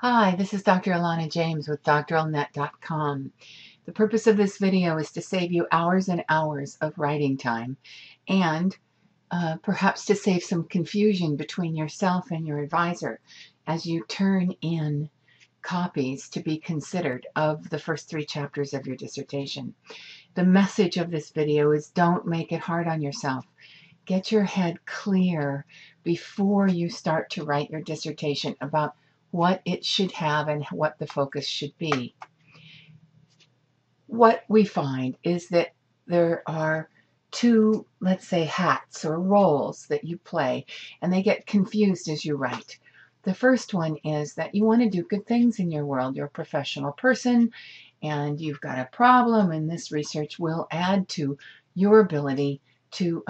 Hi, this is Dr. Alana James with dralnet.com. The purpose of this video is to save you hours and hours of writing time and perhaps to save some confusion between yourself and your advisor as you turn in copies to be considered of the first 3 chapters of your dissertation. The message of this video is don't make it hard on yourself. Get your head clear before you start to write your dissertation about what it should have and what the focus should be. What we find is that there are 2, let's say, hats or roles that you play, and they get confused as you write. The first one is that you want to do good things in your world. You're a professional person and you've got a problem, and this research will add to your ability to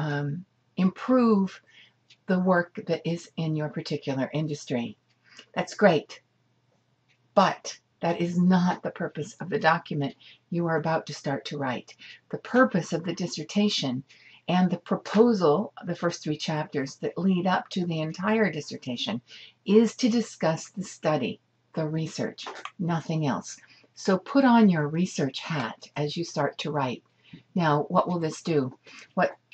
improve the work that is in your particular industry. That's great, but that is not the purpose of the document you are about to start to write. The purpose of the dissertation and the proposal, the first 3 chapters that lead up to the entire dissertation, is to discuss the study, the research, nothing else. So put on your research hat as you start to write. Now, what will this do?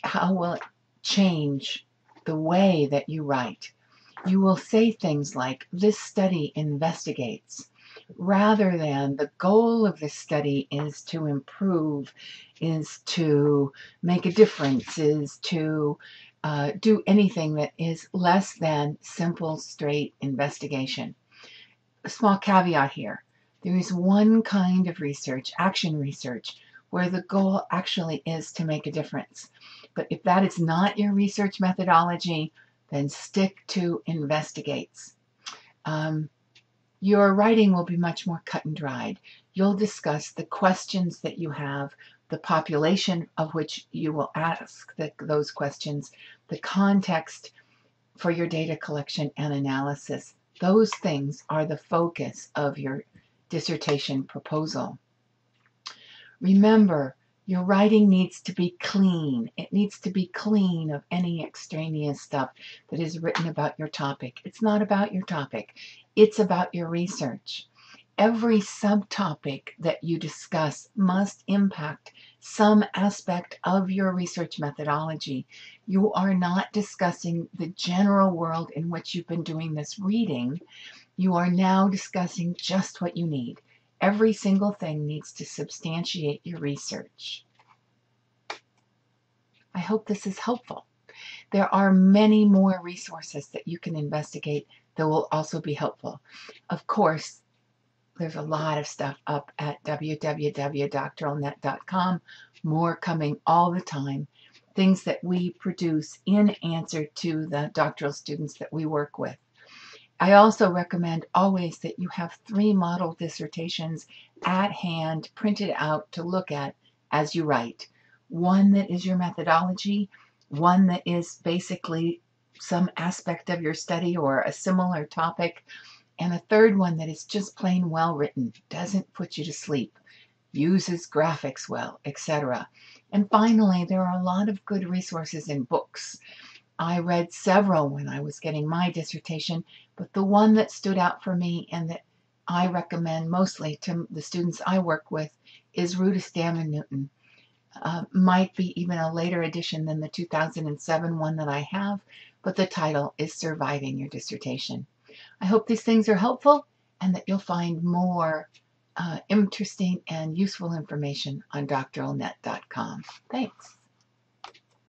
How will it change the way that you write? You will say things like, this study investigates, rather than the goal of this study is to improve, is to make a difference, is to do anything that is less than simple, straight investigation. A small caveat here. There is one kind of research, action research, where the goal actually is to make a difference. But if that is not your research methodology, then stick to investigates. Your writing will be much more cut and dried. You'll discuss the questions that you have, the population of which you will ask those questions, the context for your data collection and analysis. Those things are the focus of your dissertation proposal. Remember, your writing needs to be clean. It needs to be clean of any extraneous stuff that is written about your topic. It's not about your topic. It's about your research. Every subtopic that you discuss must impact some aspect of your research methodology. You are not discussing the general world in which you've been doing this reading. You are now discussing just what you need. Every single thing needs to substantiate your research. I hope this is helpful. There are many more resources that you can investigate that will also be helpful. Of course, there's a lot of stuff up at www.dralnet.com. More coming all the time. Things that we produce in answer to the doctoral students that we work with. I also recommend always that you have 3 model dissertations at hand, printed out to look at as you write. One that is your methodology, one that is basically some aspect of your study or a similar topic, and a third one that is just plain well written, doesn't put you to sleep, uses graphics well, etc. And finally, there are a lot of good resources in books. I read several when I was getting my dissertation, but the one that stood out for me and that I recommend mostly to the students I work with is Rudistam and Newton. Might be even a later edition than the 2007 one that I have, but the title is Surviving Your Dissertation. I hope these things are helpful and that you'll find more interesting and useful information on dralnet.com. Thanks.